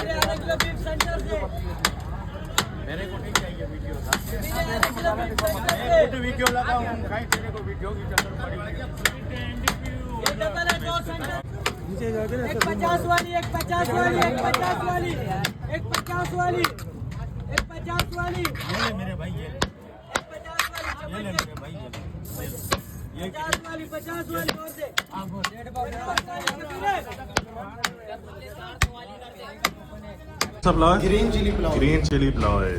मेरे को नहीं चाहिए वीडियो वीडियो लगा हूँ तेरे को वीडियो की चक्कर पड़ी। एक 50 वाली, एक 50 वाली, एक 50 वाली, एक 50 वाली, एक 50 वाली, ये ले मेरे भाई ये एक 50 वाली, ले मेरे भाई ये 50 वाली, 50 वाली और दे। ग्रीन चिली पुलाव है।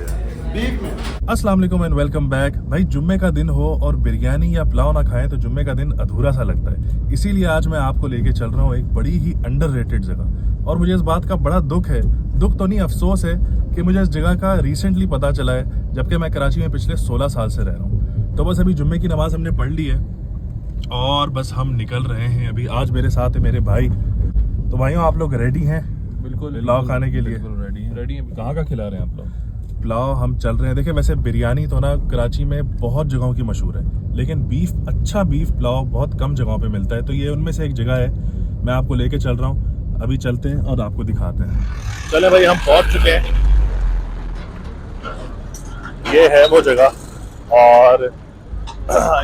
बीफ में। अस्सलाम वालेकुम एंड वेलकम बैक। भाई जुम्मे का दिन हो और बिरयानी या पुलाव ना खाएं तो जुम्मे का दिन अधूरा सा लगता है। इसीलिए आज मैं आपको लेके चल रहा हूँ एक बड़ी ही अंडररेटेड जगह। और मुझे इस बात का बड़ा दुख है, दुख तो नहीं अफसोस है कि मुझे इस जगह का रिसेंटली पता चला है, जबकि मैं कराची में पिछले 16 साल से रह रहा हूँ। तो बस अभी जुम्मे की नमाज हमने पढ़ ली है और बस हम निकल रहे हैं अभी। आज मेरे साथ है मेरे भाई। तो भाइयों आप लोग रेडी हैं? बिल्कुल पुलाव खाने के लिए रेडी है। कहाँ का खिला रहे हैं आप लोग? पुलाव हम चल रहे हैं। देखिए वैसे बिरयानी तो ना कराची में बहुत जगहों की मशहूर है, लेकिन बीफ, अच्छा बीफ पुलाव बहुत कम जगहों पे मिलता है। तो ये उनमें से एक जगह है, मैं आपको लेके चल रहा हूँ। अभी चलते हैं और आपको दिखाते हैं। चले भाई, हम पहुंच चुके हैं। ये है वो जगह और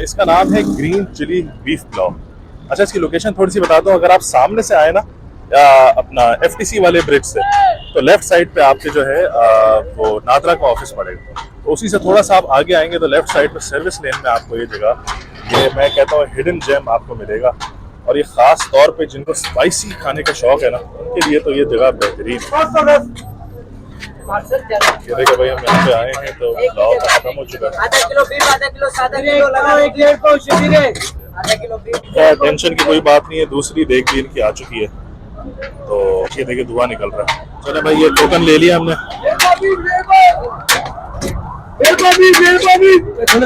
इसका नाम है ग्रीन चिली बीफ पुलाव। अच्छा, इसकी लोकेशन थोड़ी सी बता दूं। अगर आप सामने से आए ना अपना FTC वाले ब्रिज से, तो लेफ्ट साइड पे आपके जो है वो नादरा का ऑफिस पड़ेगा। तो उसी से थोड़ा सा आप आगे आएंगे तो लेफ्ट साइड पे सर्विस लेन में आपको ये जगह, ये मैं कहता हूँ हिडन जेम आपको मिलेगा। और ये खास तौर पे जिनको स्पाइसी खाने का शौक है ना, उनके लिए तो ये जगह बेहतरीन है। ये देखो भाई, हम यहाँ पे आए हैं तो पुलाव खत्म हो चुका है। आधा किलो बीफ, आधा किलो सादा किलो लगाओ, एक डेढ़ पाव शबीर है, आधा किलो बीफ। टेंशन की कोई बात नहीं है। दूसरी देख भी इनकी आ चुकी है, तो ये देखिए धुआं निकल रहा है। चलो भाई, ये टोकन ले लिया हमने।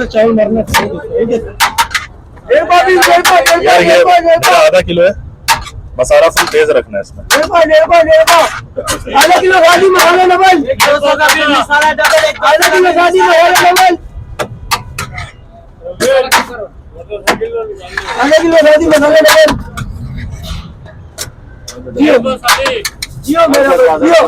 चावल मरना यार ये मेरा आधा किलो है, मसाला फुल तेज रखना है इसमें। आधा किलो गाड़ी मसाला डबल, 200 का बीफ मसाला डबल, एक आधा किलो गाड़ी मसाला डबल, आधा किलो गाड़ी मसाला डबल। जियो मेरा जियो।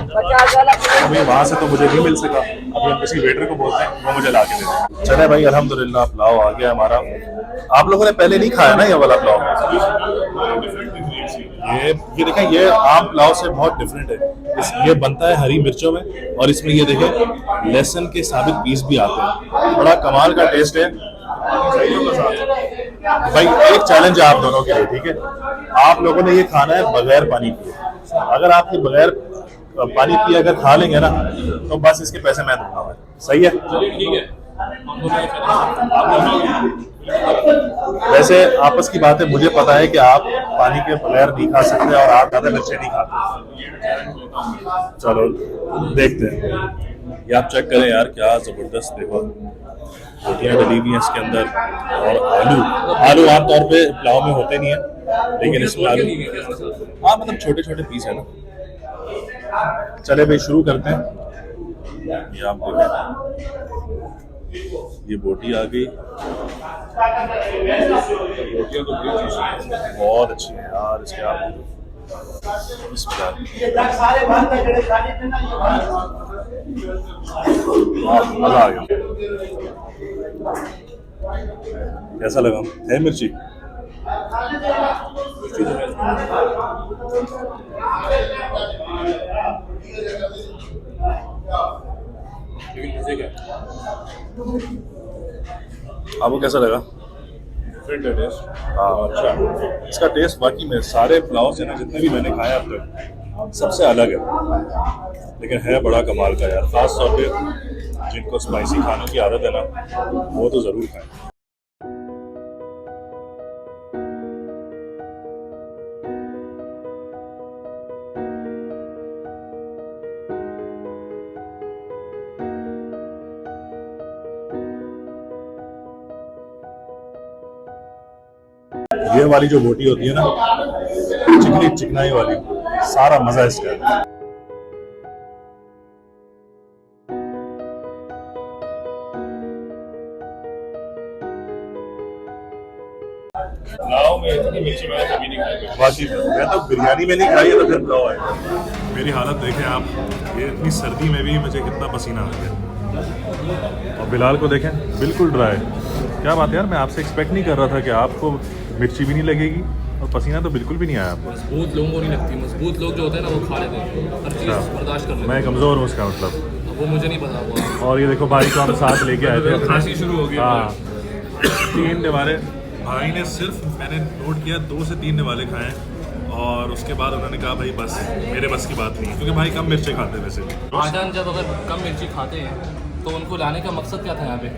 50 वाला अभी वहां से तो मुझे नहीं मिल सका। अभी हम किसी वेटर को बोलते हैं, वो मुझे ला के देते। चले भाई, अल्हम्दुलिल्लाह पुलाव आ गया हमारा। आप लोगों ने पहले नहीं खाया ना ये वाला पुलाव? ये देखें, ये आम पुलाव से बहुत डिफरेंट है। ये बनता है हरी मिर्चों में और इसमें ये देखें लहसुन के साबित पीस भी आते हैं। बड़ा कमाल का टेस्ट है भाई। एक चैलेंज है आप दोनों के लिए, ठीक है? आप लोगों ने ये खाना है बगैर पानी पिए। अगर आपके बगैर पानी पिए अगर खा लेंगे ना, तो बस इसके पैसे मैं दूंगा। सही है? ठीक है। वैसे आपस की बात है, मुझे पता है कि आप पानी के बगैर नहीं खा सकते और आप ज्यादा मिर्चें नहीं खाते। चलो देखते हैं। ये आप चेक करें यार, क्या जबरदस्त। देखो रोटियां डली हुई हैं इसके अंदर और आलू आमतौर पे पुलाव में होते नहीं है, लेकिन इसमें आलू, हाँ मतलब छोटे छोटे पीस है ना। चले भाई शुरू करते हैं। ये आप देखें, ये बोटी आ गई। रोटियां तो बहुत अच्छी है यार इसके। आप मजा आ गया। कैसा लगा? है मिर्ची? आपको कैसा लगा? डिफरेंट है टेस्ट। हाँ अच्छा, इसका टेस्ट बाकी में सारे पुलाव से ना जितने भी मैंने खाए अब तक सबसे अलग है, लेकिन है बड़ा कमाल का यार। खास तौर पे जिनको स्पाइसी खाने की आदत है ना, वो तो जरूर खाएं। ये वाली जो बोटी होती है ना, चिकनी चिकनाई वाली, सारा मजा इसका है। पुलाव में इतनी मिर्ची मैंने कभी नहीं खाई। बाकी मैं तो बिरयानी में नहीं खाई है, तो फिर पुलाव है। मेरी हालत देखें आप, ये इतनी सर्दी में भी मुझे कितना पसीना आ गया। और बिलाल को देखें, बिल्कुल ड्राई। क्या बात है यार, मैं आपसे एक्सपेक्ट नहीं कर रहा था कि आपको मिर्ची भी नहीं लगेगी और पसीना तो बिल्कुल भी नहीं आया आपको। मजबूत लोगों को नहीं लगती, मजबूत लोग जो होते हैं ना वो खा लेते हैं, हर चीज़ बर्दाश्त कर लेते हैं। मैं कमज़ोर हूँ उसका मतलब। अब वो मुझे नहीं पता हुआ। और ये देखो भाई को हम साथ लेके आए थे। खांसी शुरू हो गई। हाँ, 3 निवाले भाई ने, सिर्फ मैंने नोट किया 2 से 3 निवाले खाए और उसके बाद उन्होंने कहा भाई बस, मेरे बस की बात नहीं, क्योंकि भाई कम मिर्ची खाते हैं वैसे। भाईजान जब अगर कम मिर्ची खाते हैं तो उनको लाने का मकसद क्या था यहाँ पे?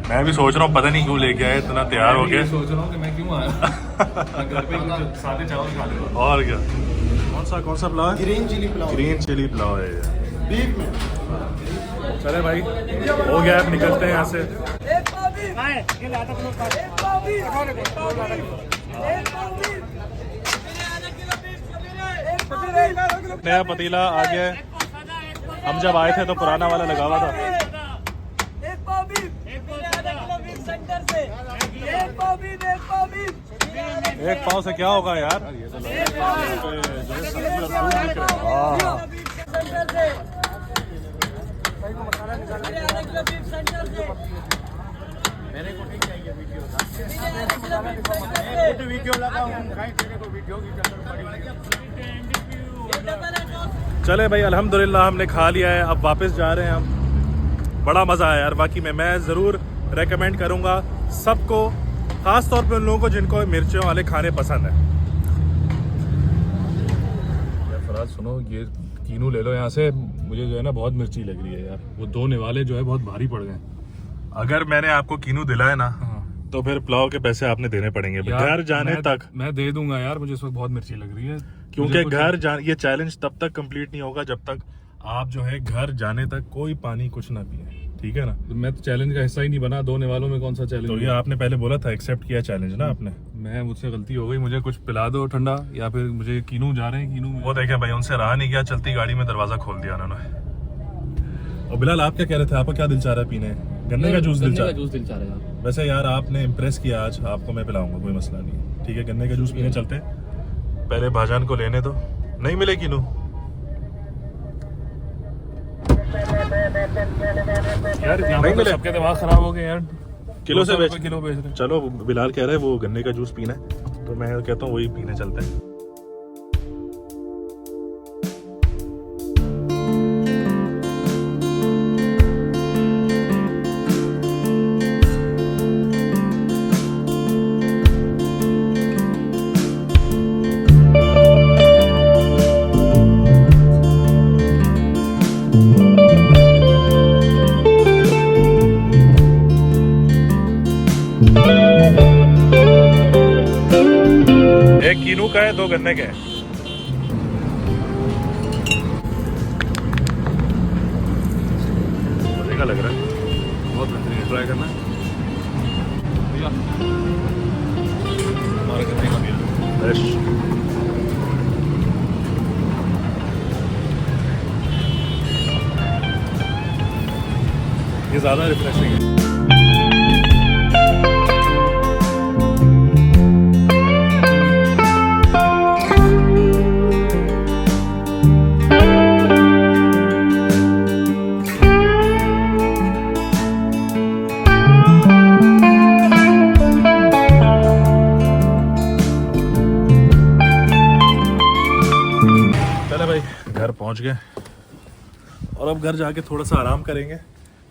मैं भी सोच रहा हूँ, पता नहीं क्यों लेके आए, इतना तैयार हो गया। सोच रहा हूँ कि मैं क्यों आया। घर पे सादे चावल खा लेगा। और क्या, कौन सा पुलाव है? ग्रीन चिली पुलाव है ये। बीफ में चले भाई, हो गया, अब निकलते हैं यहाँ से। नया पतीला आ गया है। हम जब आए थे तो पुराना वाला लगा हुआ था। एक पाव से क्या होगा यार? मेरे को नहीं चाहिए वीडियो, तो वीडियो लगा हूँ, खाई तेरे को वीडियो की जरूरत पड़ी। चले भाई, अल्हम्दुलिल्लाह हमने खा लिया है, अब वापस जा रहे हैं हम। बड़ा मज़ा आया यार वाकई में। मैं ज़रूर रेकमेंड करूँगा सबको, ख़ास तौर पे उन लोगों को जिनको मिर्चों वाले खाने पसंद है। यार फराज सुनो, ये कीनू ले लो यहाँ से, मुझे जो है ना बहुत मिर्ची लग रही है यार। वो 2 निवाले जो है बहुत भारी पड़ गए। अगर मैंने आपको कीनू दिलाया ना तो फिर पुलाव के पैसे आपने देने पड़ेंगे घर जाने तक। मैं दे दूंगा यार, मुझे इस वक्त बहुत मिर्ची लग रही है। क्योंकि घर जाने, ये चैलेंज तब तक कंप्लीट नहीं होगा जब तक आप जो है घर जाने तक कोई पानी कुछ ना पिए, ठीक है ना? मैं तो चैलेंज का हिस्सा ही नहीं बना, 2 निवालों में कौन सा चैलेंज? तो ये आपने पहले बोला था, एक्सेप्ट किया चैलेंज ना आपने। मैं, मुझसे गलती हो गई, मुझे कुछ पिला दो ठंडा, या फिर मुझे कीनू जा रहे हैं, कीनू में। वो देखे भाई, उनसे रहा नहीं गया, चलती गाड़ी में दरवाजा खोल दिया उन्होंने। और बिलाल आप क्या कह रहे थे, आपको क्या दिल चाह रहा है पीने? गन्ने का जूस दिल चाह रहा है। वैसे यार आपने इम्प्रेस किया आज, आपको मैं पिलाऊंगा, कोई मसला नहीं, ठीक है? गन्ने का जूस पीने चलते हैं। पहले भाईजान को लेने दो, नहीं मिले कीनू। यार यहाँ पे सबके दिमाग खराब हो गए यार, किलो से बेच किलो बेच रहे। चलो, बिलाल कह रहे हैं वो गन्ने का जूस पीना है, तो मैं कहता हूँ वही पीने चलते हैं। एक कीनू का है, 2 गन्ने के हैं। मजे का लग रहा है, बहुत बेहतरीन, ट्राई करना भैया। हमारा गन्ने का बिल फ्रेश। ये ज़्यादा रिफ्रेशिंग है। घर पहुंच गए और अब घर जाके थोड़ा सा आराम करेंगे,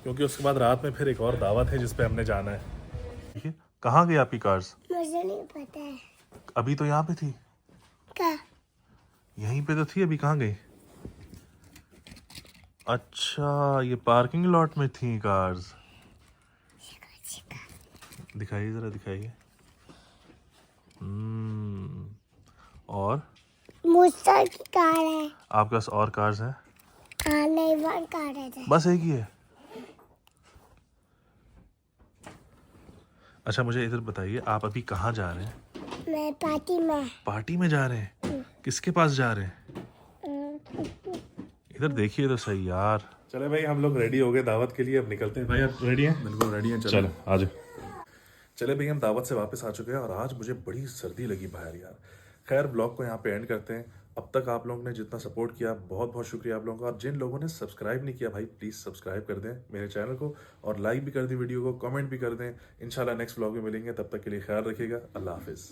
क्योंकि उसके बाद रात में फिर एक और दावत है जिस पे हमने जाना है। ठीक है, कहाँ गई आपकी कार्स? मुझे नहीं पता है। अभी तो यहाँ पे थी। क्या? यहीं पे तो थी, अभी कहाँ गई? अच्छा, ये पार्किंग लॉट में थी कार्स। दिखाइए जरा, दिखाइए। और मुझसे की कार है। आपके पास और कार्स हैं? हाँ, नहीं, 1 कार है। बस एक ही है? अच्छा, मुझे इधर बताइए, आप अभी कहाँ जा रहे हैं? मैं पार्टी में। पार्टी में जा रहे हैं? किसके पास जा रहे हैं? इधर देखिए तो सही यार। चले भाई, हम लोग रेडी हो गए दावत के लिए, अब निकलते हैं। भाई आप रेडी हैं? बिल्कुल रेडी है। चलो आ जाओ। चले भाई, हम दावत से वापस आ चुके हैं और आज मुझे बड़ी सर्दी लगी बाहर यार। खैर, ब्लॉग को यहाँ पे एंड करते हैं। अब तक आप लोगों ने जितना सपोर्ट किया बहुत बहुत शुक्रिया आप लोगों का। और जिन लोगों ने सब्सक्राइब नहीं किया भाई प्लीज़ सब्सक्राइब कर दें मेरे चैनल को, और लाइक भी कर दें वीडियो को, कमेंट भी कर दें। इंशाल्लाह नेक्स्ट व्लॉग में मिलेंगे, तब तक के लिए ख्याल रखिएगा। अल्लाह हाफिज़।